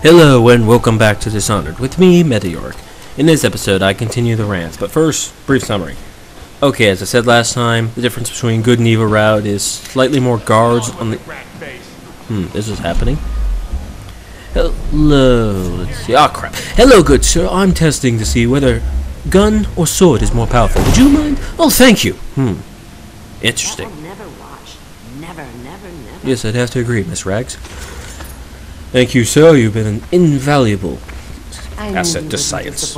Hello and welcome back to Dishonored with me, Yorick. In this episode, I continue the rant, but first, brief summary. Okay, as I said last time, the difference between good and evil route is slightly more guards on the... this is happening. Hello, let's see. Ah, crap. Hello, good sir. I'm testing to see whether gun or sword is more powerful. Would you mind? Oh, thank you. Interesting. Never watch. Never. Yes, I'd have to agree, Miss Rags. Thank you, sir. You've been an invaluable asset to science.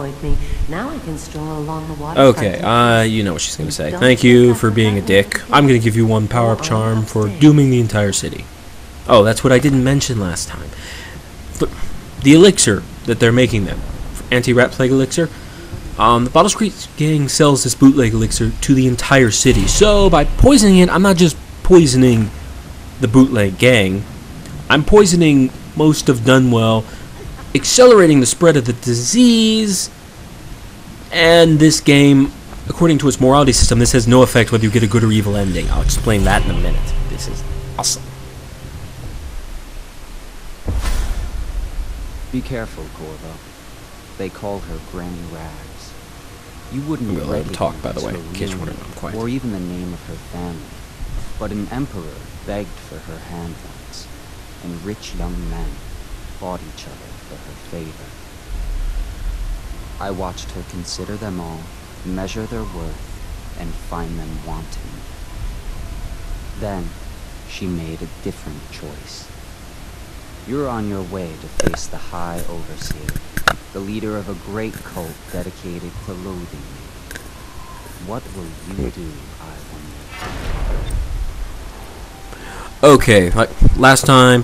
Now I can stroll along the water. Okay, you know what she's going to say. Thank you for being a dick. I'm going to give you one power-up charm for dooming the entire city. Oh, that's what I didn't mention last time. The elixir that they're making them, anti-rat plague elixir, the Bottle Street gang sells this bootleg elixir to the entire city. So by poisoning it, I'm not just poisoning the bootleg gang, I'm poisoning most of Dunwell, accelerating the spread of the disease, and this game, according to its morality system, this has no effect whether you get a good or evil ending. I'll explain that in a minute. This is awesome. Be careful, Corvo. They call her Granny Rags. You wouldn't I'm gonna let him talk, by the way, in case you're wondering, I'm quiet. Or even the name of her family. But an emperor begged for her hand once, and rich young men fought each other for her favor. I watched her consider them all, measure their worth, and find them wanting. Then, she made a different choice. You're on your way to face the High Overseer, the leader of a great cult dedicated to loathing you. What will you do, I wonder? Okay, like last time,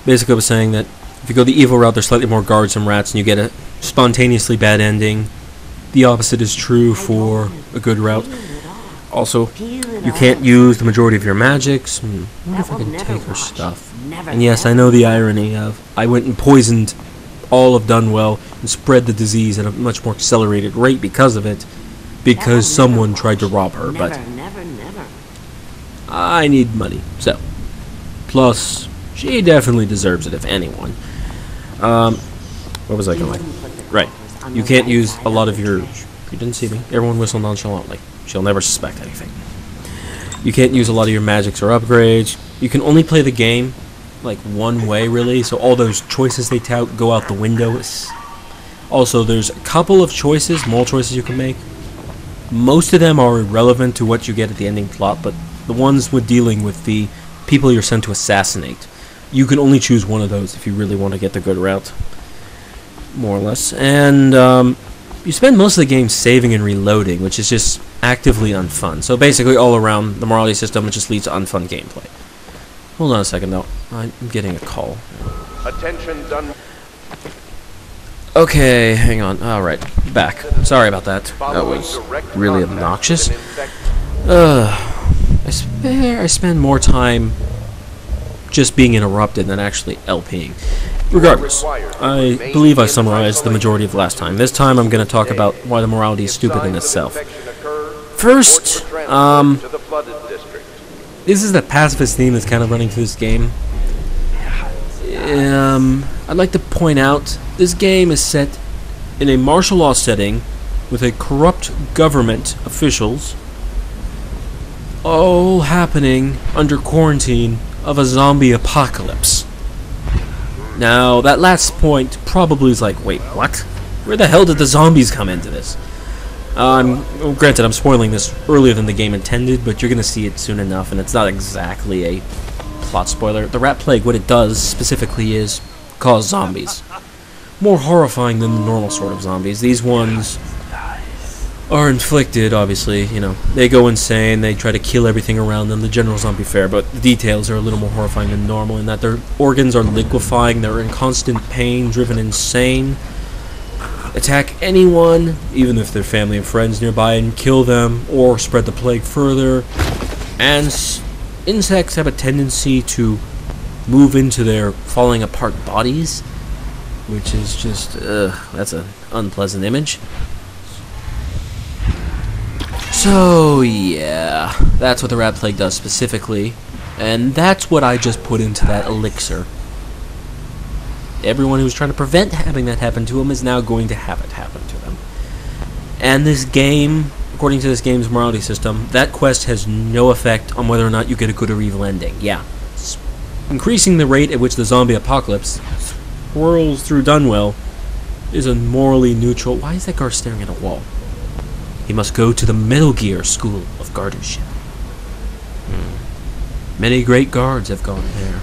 basically I was saying that if you go the evil route, there's slightly more guards and rats, and you get a spontaneously bad ending. The opposite is true for a good route. Also, you can't use the majority of your magics. I wonder if I can take her stuff. And yes, I know the irony of I went and poisoned all of Dunwell and spread the disease at a much more accelerated rate because of it, because someone tried to rob her, but I need money, so. Plus, she definitely deserves it, if anyone. What was I going? Right. You can't use a lot of your... You didn't see me. Everyone whistle nonchalantly. She'll never suspect anything. You can't use a lot of your magics or upgrades. You can only play the game, like, one way, really. So all those choices they tout go out the window. Also, there's a couple of choices, more choices you can make. Most of them are irrelevant to what you get at the ending plot, but the ones with dealing with the people you're sent to assassinate, you can only choose one of those if you really want to get the good route, more or less. And you spend most of the game saving and reloading, which is just actively unfun. So basically all around the morality system, it just leads to unfun gameplay. Hold on a second though, I'm getting a call. Attention, done. Okay, hang on. Alright, back. Sorry about that. That was really obnoxious. I spend more time just being interrupted than actually LPing. Regardless, I believe I summarized the majority of last time. This time I'm going to talk about why the morality is stupid in itself. First, this is the pacifist theme that's kind of running through this game. I'd like to point out, this game is set in a martial law setting with a corrupt government officials all happening under quarantine of a zombie apocalypse. Now, that last point probably is like, wait, what? Where the hell did the zombies come into this? Granted, I'm spoiling this earlier than the game intended, but you're going to see it soon enough, and it's not exactly a plot spoiler. The rat plague, what it does specifically is cause zombies. More horrifying than the normal sort of zombies. These ones are inflicted, obviously, you know, they go insane, they try to kill everything around them, the general zombie fare, but the details are a little more horrifying than normal in that their organs are liquefying, they're in constant pain, driven insane, attack anyone, even if they're family and friends nearby, and kill them, or spread the plague further, and insects have a tendency to move into their falling apart bodies, which is just, that's an unpleasant image. So, yeah, that's what the rat plague does specifically, and that's what I just put into that elixir. everyone who's trying to prevent having that happen to him is now going to have it happen to them. And this game, according to this game's morality system, that quest has no effect on whether or not you get a good or evil ending. Yeah. Increasing the rate at which the zombie apocalypse swirls through Dunwell is a morally neutral... Why is that guard staring at a wall? He must go to the Metal Gear School of Guardianship. Many great guards have gone there.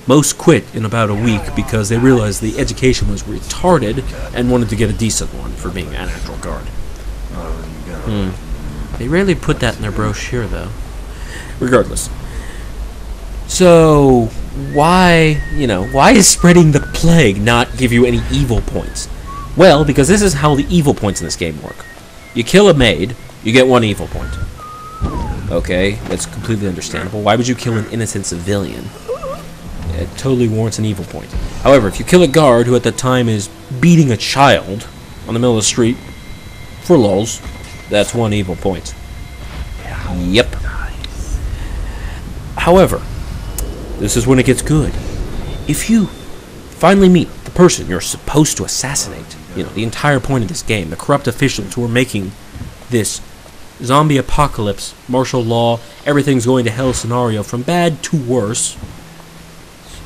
Most quit in about a week because they realized the education was retarded and wanted to get a decent one for being an actual guard. They rarely put that in their brochure, though. Regardless. So, why is spreading the plague not give you any evil points? Well, because this is how the evil points in this game work. You kill a maid, you get 1 evil point. Okay, that's completely understandable. Why would you kill an innocent civilian? It totally warrants an evil point. However, if you kill a guard who at the time is beating a child on the middle of the street, for lulz, that's 1 evil point. Yep. However, this is when it gets good. If you finally meet the person you're supposed to assassinate, the entire point of this game, the corrupt officials who are making this zombie apocalypse, martial law, everything's going to hell scenario from bad to worse,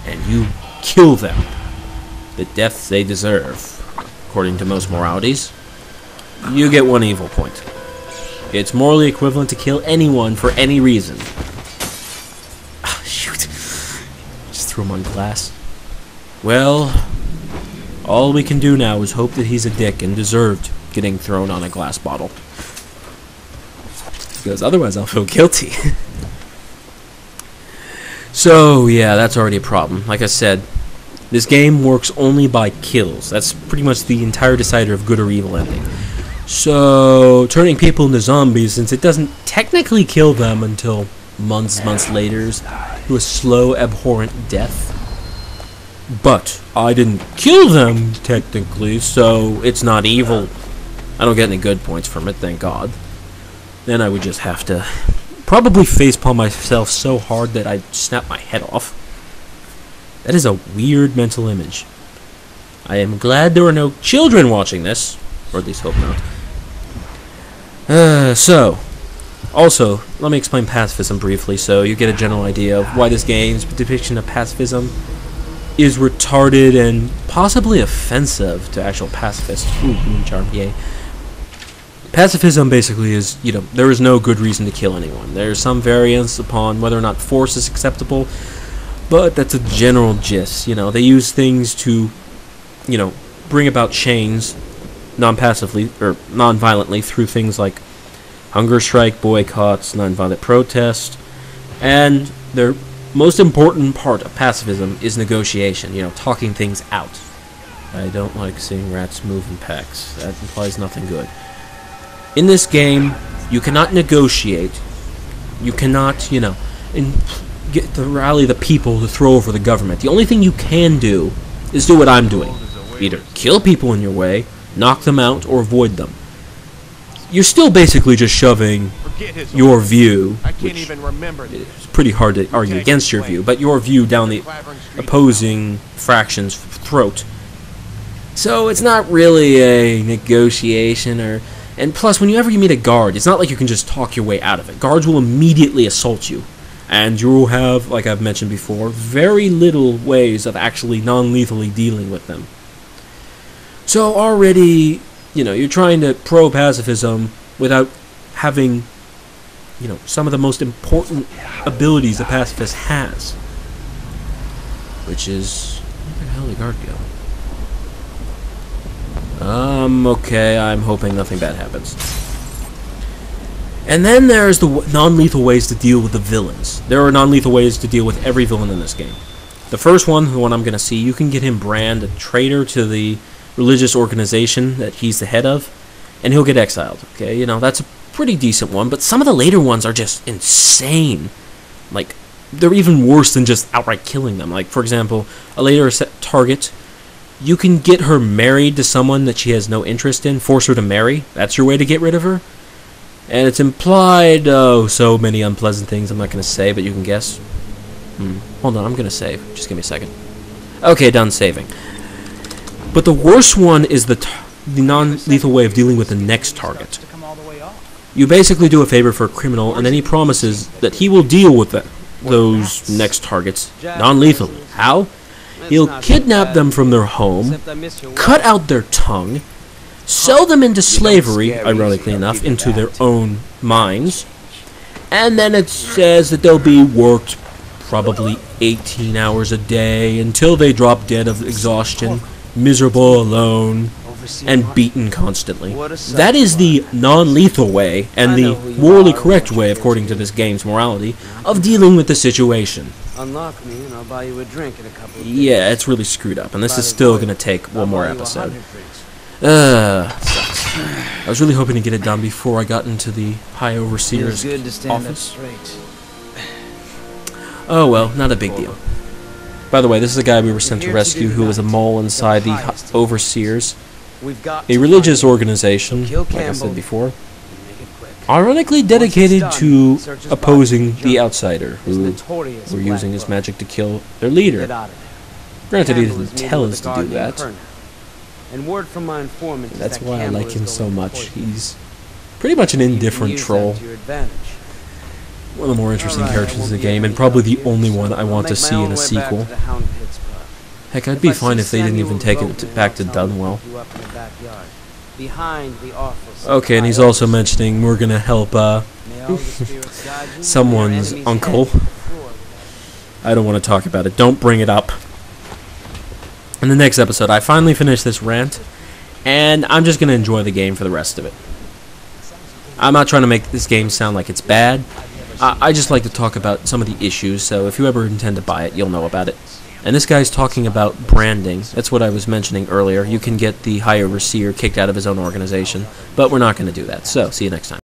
and you kill them, the death they deserve, according to most moralities, you get 1 evil point. It's morally equivalent to kill anyone for any reason. Oh, shoot. Just threw him on glass. Well, all we can do now is hope that he's a dick and deserved getting thrown on a glass bottle. Because otherwise I'll feel guilty. So, yeah, that's already a problem. Like I said, this game works only by kills. That's pretty much the entire decider of good or evil ending. So, turning people into zombies, since it doesn't technically kill them until months later, to a slow, abhorrent death. But I didn't kill them, technically, so it's not evil. I don't get any good points from it, thank God. Then I would just have to probably facepalm myself so hard that I'd snap my head off. That is a weird mental image. I am glad there are no children watching this, or at least hope not. Also, let me explain pacifism briefly so you get a general idea of why this game's depiction of pacifism is retarded and possibly offensive to actual pacifists. Ooh, boom charm, yay. Pacifism basically is, there is no good reason to kill anyone. There's some variance upon whether or not force is acceptable, but that's a general gist. They use things to, bring about change non-passively or non-violently through things like hunger strike, boycotts, non-violent protest, and their most important part of pacifism is negotiation, talking things out. I don't like seeing rats move in packs. That implies nothing good. In this game, you cannot negotiate. You cannot, get to rally the people to throw over the government. The only thing you can do is do what I'm doing. Either kill people in your way, knock them out, or avoid them. You're still basically just shoving your view, which is pretty hard to argue against your view, but your view down the opposing fraction's throat. So it's not really a negotiation and plus, whenever you meet a guard, it's not like you can just talk your way out of it. Guards will immediately assault you. And you will have, like I've mentioned before, very little ways of actually non-lethally dealing with them. So already, you're trying to pro-pacifism without having, some of the most important abilities a pacifist has. Which is... Where the hell did the guard go? Okay, I'm hoping nothing bad happens. And then there's the non-lethal ways to deal with the villains. There are non-lethal ways to deal with every villain in this game. The first one, the one I'm going to see, you can get him brand a traitor to the religious organization that he's the head of, and he'll get exiled. Okay, that's a pretty decent one, but some of the later ones are just insane. Like, they're even worse than just outright killing them. Like, for example, a later target, you can get her married to someone that she has no interest in, force her to marry. That's your way to get rid of her. And it's implied, so many unpleasant things I'm not going to say, but you can guess. Hold on, I'm going to save. Just give me a second. Okay, done saving. But the worst one is the non-lethal way of dealing with the next target. You basically do a favor for a criminal, and then he promises that he will deal with those next targets non-lethally. How? He'll kidnap them from their home, cut out their tongue, sell them into slavery, ironically enough, into their own minds, and then it says that they'll be worked probably 18 hours a day until they drop dead of exhaustion, miserable, alone, and beaten constantly. That is the non-lethal way, and the morally correct way, according to this game's morality, of dealing with the situation. Unlock me and I'll buy you a drink in a couple of days. Yeah, it's really screwed up, and this is still going to take one more episode. Sucks. I was really hoping to get it done before I got into the High Overseer's office. Oh well, not a big deal. By the way, this is a guy we were sent to rescue who was a mole inside the Overseers, a religious organization, like I said before, ironically dedicated to opposing the outsider, who were using his magic to kill their leader. Granted, he didn't tell us to do that. That's why I like him so much. He's pretty much an indifferent troll. One of the more interesting characters in the game, and probably the only one I want to see in a sequel. Heck, I'd be fine if they didn't even take it back to Dunwell. Okay, and he's also mentioning we're gonna help someone's uncle. I don't want to talk about it. Don't bring it up. In the next episode, I finally finished this rant, and I'm just gonna enjoy the game for the rest of it. I'm not trying to make this game sound like it's bad. I just like to talk about some of the issues, so if you ever intend to buy it, you'll know about it. And this guy's talking about branding. That's what I was mentioning earlier. You can get the High Overseer kicked out of his own organization, but we're not going to do that. So, see you next time.